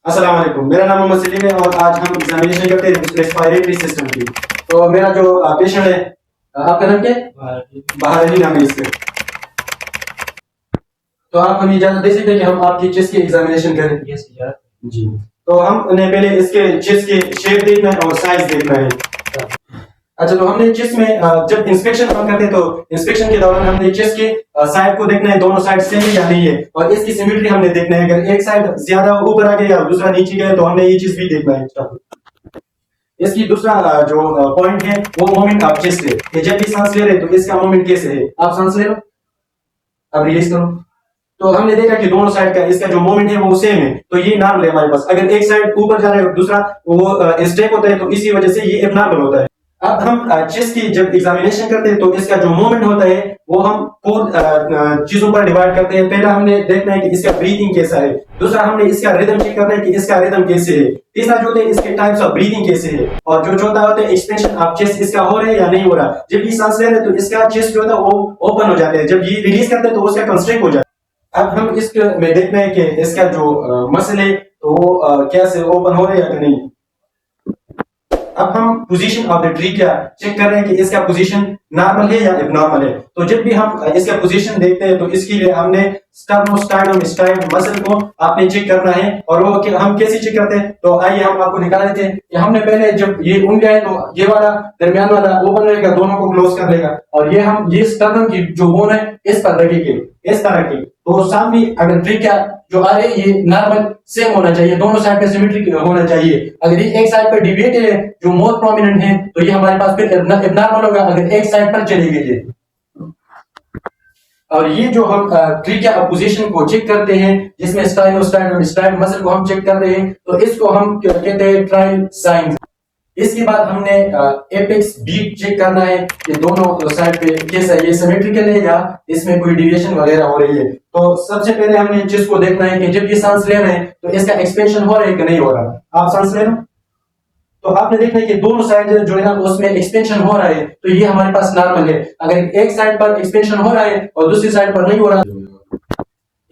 अस्सलाम वालेकुम, मेरा नाम मोहम्मद सलीम है और आज हम एग्जामिनेशन करते हैं रेस्पिरेटरी सिस्टम की। तो मेरा जो पेशेंट है, आपका नाम क्या है? बहार अली नाम है इसका। तो आप हमें इजाजत दे सकते हैं कि हम आपकी चेस्ट की एग्जामिनेशन करें? यस इजाजत जी। तो हमने पहले इसके चेस्ट की शेप देखना है और साइज देखना है। अच्छा, तो हमने चेस्ट में जब इंस्पेक्शन हम करते हैं तो इंस्पेक्शन के दौरान हमने चेस्ट के साइड को देखना है, दोनों साइड सेम है या नहीं है, और इसकी सिमेट्री हमने देखना है। अगर एक साइड ज्यादा ऊपर आ गया और दूसरा नीचे गया तो हमने ये चीज भी देखना है। इसकी दूसरा जो पॉइंट है वो मोमेंट ऑफ चेस्ट है कि जब भी सांस ले रहे तो इसका मोमेंट कैसे है। आप सांस ले लो, अब रिलीज करो। तो हमने देखा कि दोनों साइड का इसका जो मोमेंट है वो सेम है, तो ये नॉर्मल है हमारे पास। अगर एक साइड ऊपर जा रहा है और दूसरा वो स्टेप होता है तो इसी वजह से ये एबनॉर्मल होता है। अब हम चेस्ट की जब एग्जामिनेशन करते हैं तो इसका जो मूवमेंट होता है वो हम 4 चीजों पर डिवाइड करते हैं। पहला हमने देखना है कि इसका ब्रीथिंग कैसा है, दूसरा हमने इसका रिदम चेक करना है कि इसका रिदम कैसे है, तीसरा जो होता है इसके टाइप्स ऑफ ब्रीथिंग कैसे है, और जो चौथा होता है एक्सपेंशन ऑफ चेस्ट इसका हो रहा है या नहीं हो रहा। जब ये सांस ले रहे हैं तो इसका चेस्ट जो होता है वो ओपन हो जाता है, जब ये रिलीज करते हैं तो उसका कंस्ट्रिक्ट हो जाता है। अब हम इसमें देखना है कि इसका जो मसल है तो वो कैसे ओपन हो रहा है या नहीं। अब हम पोजीशन ऑफ द ट्रीकिया चेक कर रहे हैं कि इसका पोजीशन नॉर्मल है या एबनॉर्मल है। तो जब भी हम इसका पोजीशन देखते हैं तो इसके लिए हमने स्टर्नोस्टाइडोमास्टाइड मसल को आपने चेक करना है। और वो हम कैसे चेक करते हैं, तो आइए हम आपको निकाल देते हैं कि हमने पहले जब ये उंगलियां है तो ये वाला दरमियान वाला ओपन रहेगा, दोनों को क्लोज कर देगा, और ये हम ये स्टर्नम की जो बोन है इस पर रखेंगे, इस तरह की। तो सामने अगर ट्रीकिया जो आ रही है ये नॉर्मल सेम होना चाहिए, दोनों साइड पे सिमेट्रिक होना चाहिए। अगर ये एक साइड पर डिविएट है जो मोर प्रोमिनेंट है तो ये हमारे पास फिर एबनॉर्मल होगा अगर एक साइड पर चली गई है। और ये जो हम ट्रीकिया पोजीशन को चेक करते हैं जिसमें स्टाइलोस्टाइड मसल को हम चेक कर रहे हैं, तो इसको हम कहते हैं ट्रायल साइन। इसके बाद हमने एपेक्स बीट चेक करना है कि दोनों साइड पे कैसा ये सिमेट्रिकल है या इसमें कोई डिविएशन वगैरह हो रही है। तो सबसे पहले हमने चीज को देखना है कि जब ये सांस ले रहे हैं तो इसका एक्सपेंशन हो रहा है कि नहीं हो रहा। आप सांस ले रहे हो तो आपने देखना है कि दोनों साइड जो है ना उसमें एक्सपेंशन हो रहा है, तो ये हमारे पास नॉर्मल है। अगर एक साइड पर एक्सपेंशन हो रहा है और दूसरी साइड पर नहीं हो रहा,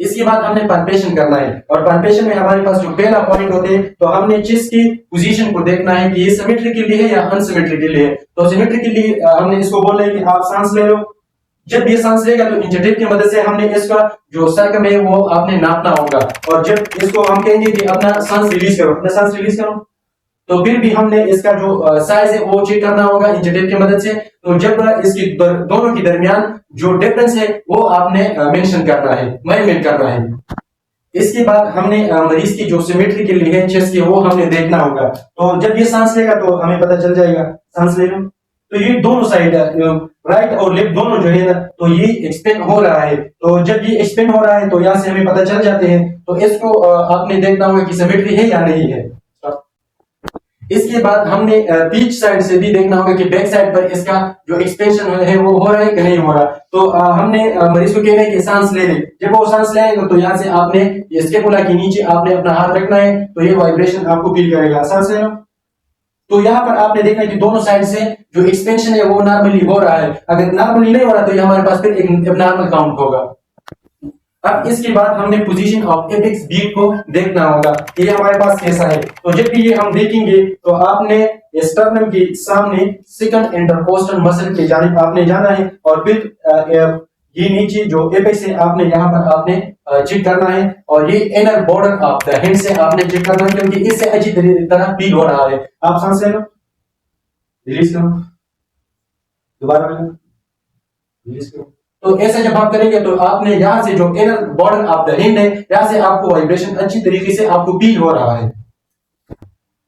इसके बाद हमने पल्पेशन करना है। और पल्पेशन में हमारे पास जो पहला पॉइंट होते हैं तो हमने चेस्ट की पोजीशन को देखना है कि ये सिमेट्रिकली है या अनसिमेट्रिकली है। तो सिमेट्रिकली हमने इसको बोलना है कि आप सांस ले लो। जब ये सांस लेगा तो इंचेटेप की मदद से हमने इसका जो सर्कम है वो आपने नापना होगा, और जब इसको हम कहेंगे कि अपना सांस रिलीज करो, अपना सांस रिलीज करो, तो फिर भी हमने इसका जो साइज है वो चेक करना होगा इंचेटेप की मदद से। तो जब इसकी दोनों के दरमियान जो डिफरेंस है वो आपने मेंशन करना है, मेजरमेंट करना है। इसके बाद हमने मरीज की जो सिमेट्री के लिए चेस्ट की वो हमने देखना होगा। तो जब ये सांस लेगा तो हमें पता चल जाएगा, सांस ले लो तो ये दोनों साइड राइट और लेफ्ट दोनों जो है ना तो ये एक्सपेंड हो रहा है। तो जब ये एक्सपेंड हो रहा है तो यहाँ से हमें पता चल जाते हैं। तो इसको आपने देखना होगा कि सिमेट्री है या नहीं है। इसके बाद हमने पीच साइड से भी देखना होगा कि बैक साइड पर इसका जो एक्सपेंशन है वो हो रहा है कि नहीं हो रहा। तो हमने मरीज को कहना है कि सांस ले ले। जब वो सांस लेगा तो यहाँ से आपने स्केपुला के नीचे आपने अपना हाथ रखना है, तो ये वाइब्रेशन आपको फील करेगा। सांस ले लो तो यहाँ पर आपने देखना है कि दोनों साइड से जो एक्सपेंशन है वो नॉर्मली हो रहा है। अगर नॉर्मली नहीं हो रहा तो ये हमारे पास फिर एक एबनॉर्मल काउंट होगा। अब इसके बाद हमने पोजीशन ऑफ एपेक्स बीट को देखना होगा कि ये हमारे पास कैसा है। तो जब भी ये हम देखेंगे तो आपने स्टर्नम के सामने सेकंड इंटरकोस्टल मसल के जानिब आपने जाना है, और फिर ये नीचे जो एपेक्स है आपने यहाँ पर आपने चेक करना है, और ये inner border of the hand से आपने चेक करना है क्योंकि इससे अच्छी तरह फील हो रहा है। आप सांस ले लो, रिलीज करो, दोबारा रिलीज करो। तो ऐसा जब आप करेंगे तो आपने यहाँ से जो inner border of the hand है यहाँ से आपको वाइब्रेशन अच्छी तरीके से आपको फील हो रहा है।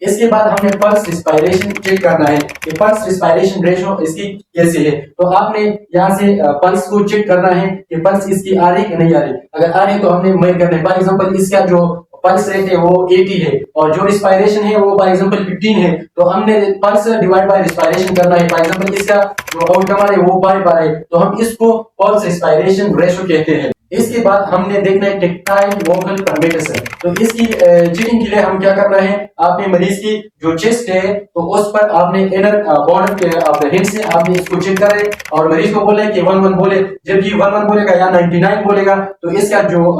इसके बाद हमने पल्स रिस्पायरेशन चेक करना है कि पल्स रिस्पायरेशन रेशो इसकी कैसे है। तो आपने यहाँ से पल्स को चेक करना है कि पल्स इसकी आ रही कि नहीं आ रही। अगर आ रही तो हमने मेजर करना है। फॉर एग्जांपल इसका जो पल्स रेट है वो 80 है और जो रिस्पायरेशन है वो फॉर एग्जांपल 15 है, तो हमने पल्स डिवाइड बाय रिस्पायरेशन करना है। फॉर एग्जांपल इसका जो आउटकम है वो 5 है, तो हम इसको पल्स रिस्पायरेशन रेशो कहते हैं। इसके बाद हमने देखना है टेक्टाइल वोकल परमिटेशन। तो इसकी चेकिंग के लिए हम क्या करना है, आपने मरीज की जो चेस्ट है तो उस पर आपने इनर बॉर्डर के हैंड से आपने इसको चेक करें और मरीज को बोले कि 11 बोले। जब ये 11 बोलेगा या 99 बोलेगा तो इसका जो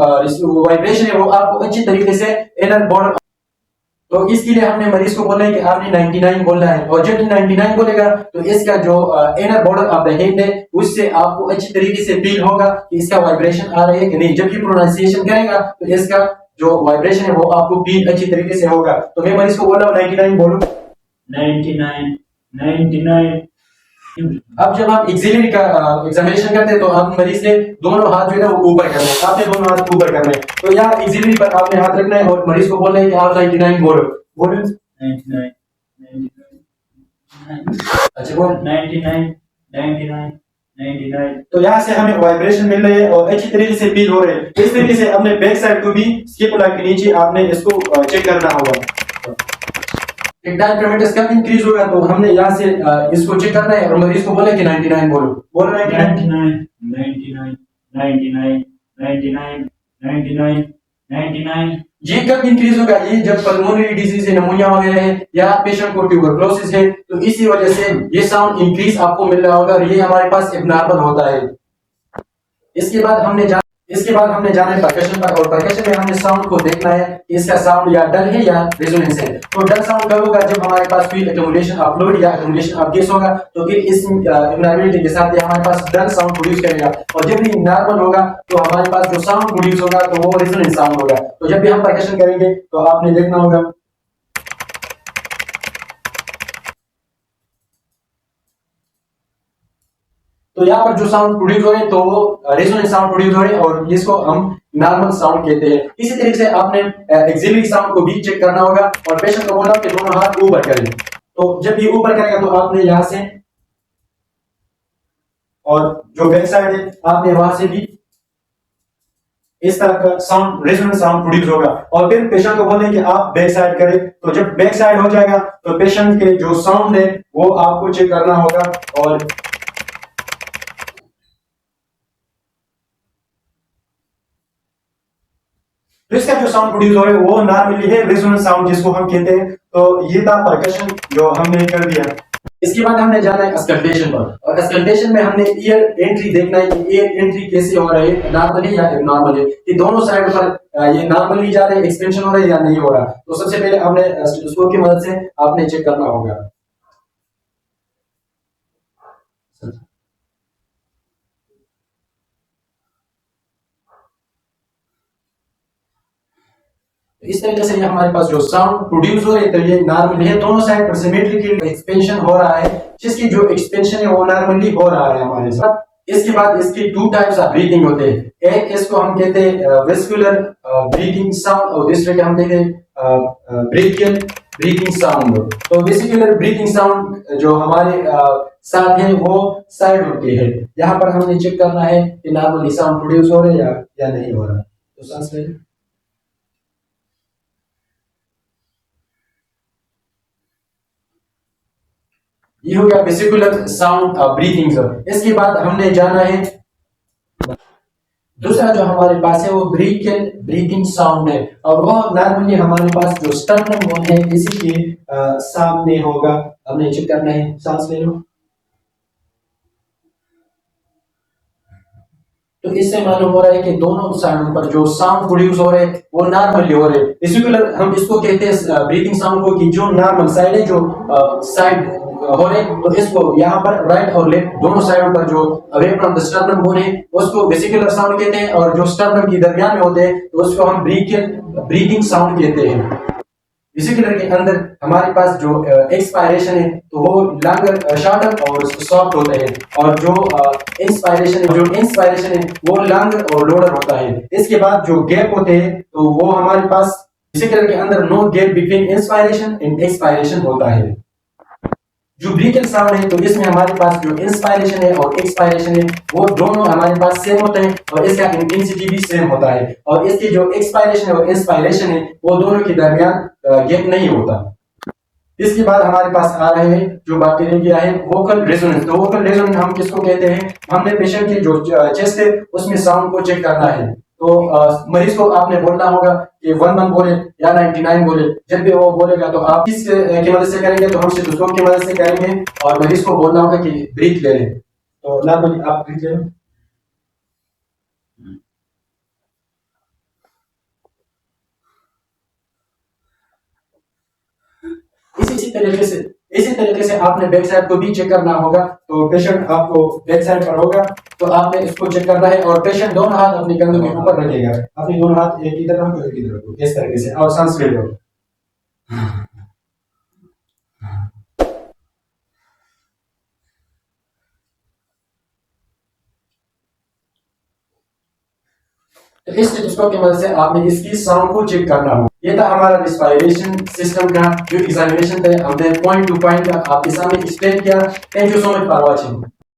वाइब्रेशन है वो आपको अच्छी तरीके से इनर बॉर्डर तो इसके लिए हमने मरीज को बोला है कि आपने 99 बोलना है, और जब 99 बोलेगा तो इसका जो inner border of the head है उससे आपको अच्छी तरीके से फील होगा कि इसका वाइब्रेशन आ रहा है कि नहीं। जब ये प्रोनाउंसिएशन करेगा तो इसका जो वाइब्रेशन है वो आपको फील अच्छी तरीके से होगा। तो मैं मरीज को बोल रहा हूँ 99 बोलो, 99, 99। अब जब आप एक्सिलरी का एग्जामिनेशन करते हैं तो आप मरीज से दोनों हाथ जो है ना वो ऊपर करना है, आपने दोनों हाथ ऊपर करना है। तो यहाँ एक्सिलरी पर आपने हाथ रखना है और मरीज को बोलना है कि आप 99 बोलो, बोलो 99, 99, अच्छा बोल 99, 99, 99। तो यहाँ से हमें वाइब्रेशन मिल रही है और अच्छी तरीके से फील हो रहे हैं। इस तरीके से अपने बैक साइड को भी स्किपुला के नीचे आपने इसको चेक करना होगा। एक टाइम पेमेंट कब इंक्रीज होगा तो हमने यहाँ से इसको चेक करना है और मरीज को बोले कि 99 बोलो, बोलो 99, 99, 99, 99, 99, 99। ये कब इंक्रीज होगा? ये जब पल्मोनरी डिजीज है, नमूनिया वगैरह है या पेशेंट को ट्यूबरकुलोसिस है तो इसी वजह से ये साउंड इंक्रीज आपको मिल रहा होगा और ये हमारे पास एब्नॉर्मल होता है। इसके बाद हमने जाना है परकशन पर, और परकशन में हमने साउंड को देखना है कि इसका साउंड या डल है या रेजोनेंस है। तो डल साउंड कब होगा? जब हमारे पास फील्ड एक्यूमुलेशन ऑफ फ्लूइड या एक्यूमुलेशन ऑफ गैस होगा, तो फिर इस एब्नॉर्मलिटी के साथ ये हमारे पास डल साउंड प्रोड्यूस करेगा। और जब भी नॉर्मल होगा तो हमारे पास जो साउंड प्रोड्यूस होगा तो वो रेजोनेंस साउंड होगा। तो जब भी हम परकशन करेंगे तो आपने देखना होगा तो यहाँ पर जो साउंड प्रोड्यूस हो रहे हैं तो वो रेजोनेंस साउंड प्रोड्यूस हो रहे हैं और इसको हम नॉर्मल साउंड कहते हैं। इसी तरीके से आपने एक्सिलरी साउंड को भी चेक करना होगा और पेशेंट को बोलना कि दोनों हाथ ऊपर करें। तो जब ये ऊपर करेगा तो आपने यहाँ से और जो बैक साइड है आपने वहां से भी इस तरह का साउंड रेजोनेंस साउंड प्रोड्यूस होगा। और फिर पेशेंट को बोलने कि आप बैक साइड करें। तो जब बैक साइड हो जाएगा तो पेशेंट के जो साउंड है वो आपको चेक करना होगा और तो इसका जो साउंड प्रोड्यूस हो रहा है वो नॉर्मली है रेजोनेंस साउंड जिसको हम कहते हैं। तो ये था परकशन जो हमने कर दिया। इसके बाद हमने जाना है अस्कल्टेशन पर, और अस्कल्टेशन में हमने ईयर एंट्री देखना है कि ईयर एंट्री कैसे हो रहा है, नॉर्मली या एबनॉर्मली, कि दोनों साइड पर ये नॉर्मली जा रहा है, एक्सपेंशन हो रहा है या नहीं हो रहा। तो सबसे पहले हमने स्टेथोस्कोप की मदद से आपने चेक करना होगा। इस तरीके से ये हमारे पास जो साउंड प्रोड्यूस हो रहे हैं तो ये नॉर्मली है, दोनों साइड पर सिमेट्रिकली एक्सपेंशन हो रहा है, जिसकी जो एक्सपेंशन है वो नॉर्मली हो रहा है हमारे साथ। इसके बाद इसके टू टाइप्स ऑफ ब्रीथिंग होते हैं। एक इसको हम कहते हैं वेस्कुलर ब्रीथिंग साउंड और दूसरे को हम कहते हैं ब्रेकियल ब्रीथिंग साउंड। तो वेस्कुलर ब्रीथिंग साउंड जो हमारे साथ है वो साइड होती है। यहाँ पर हमने चेक करना है कि नॉर्मली साउंड प्रोड्यूस हो रहा है या नहीं हो रहा। तो सांस ले ये हो गया वेसिकुलर साउंड ब्रीथिंग। इसके बाद हमने जाना है दूसरा जो हमारे पास है वो ब्रेकियल ब्रीथिंग साउंड है, और वो नॉर्मली हमारे पास जो स्टर्नम बोन है इसी के सामने होगा। हमने चेक करना है, सांस ले लो। तो इससे मालूम हो रहा है कि दोनों साइडों पर जो साउंड प्रोड्यूस हो रहे हैं वो नॉर्मली हो रहे हैं। वेसिकुलर हम इसको कहते हैं ब्रीथिंग साउंड को कि जो नॉर्मल साइड है, जो साइड हो रहे, तो इसको यहाँ पर राइट और लेफ्ट दोनों साइडों पर जो away from the sternum bone है उसको वेसिकुलर साउंड कहते हैं, और जो स्टर्नम की दरमियान में होते हैं तो उसको हम ब्रीथिंग साउंड कहते हैं। वेसिकुलर के अंदर हमारे पास जो एक्सपायरेशन है तो वो लॉन्गर शॉर्टर और सॉफ्ट होते हैं, और जो इंस्पायरेशन है वो लॉन्गर और लोडर होता है। इसके बाद जो गैप होते हैं तो वो हमारे पास वेसिकुलर के अंदर no gap between inspiration and expiration होता है। जो ब्रीथिंग साउंड है तो इसमें हमारे पास जो इंस्पायरेशन है और एक्सपायरेशन है वो दोनों हमारे पास सेम होते हैं, और इसका इंटेंसिटी भी सेम होता है, और इसकी जो एक्सपायरेशन है और इंस्पायरेशन है वो दोनों के दरमियान गैप नहीं होता। इसके बाद हमारे पास आ रहे हैं जो बात करें किया है वोकल रेजोनेंस। तो वोकल रेजोनेंस हम किसको कहते हैं? हमने पेशेंट की जो चेस्ट है उसमें साउंड को चेक करना है। तो मरीज को आपने बोलना होगा कि 11 बोले या 99 बोले। जब भी वो बोलेगा तो आप किस की मदद से करेंगे? तो हम स्टेथोस्कोप की मदद से करेंगे, और मरीज को बोलना होगा कि ब्रीथ ले लें। तो नॉर्मली आप ब्रीथ ले लो। इसी तरीके से आपने बैक साइड को भी चेक करना होगा। तो पेशेंट आपको बैक साइड पर होगा तो आपने इसको चेक करना है और पेशेंट दोनों हाथ अपने कंधों के ऊपर रखेगा। अपने दोनों हाथ एक इधर रखो एक इधर रखो, इस तरीके से, और सांस ले लो। तो इस स्टेथोस्कोप की मदद से आपने इसकी साउंड को चेक करना होगा। ये था हमारा रिस्पायरेशन सिस्टम का जो एग्जामिनेशन थे, हमने पॉइंट टू पॉइंट आपके सामने एक्सप्लेन किया। Thank you so much for watching.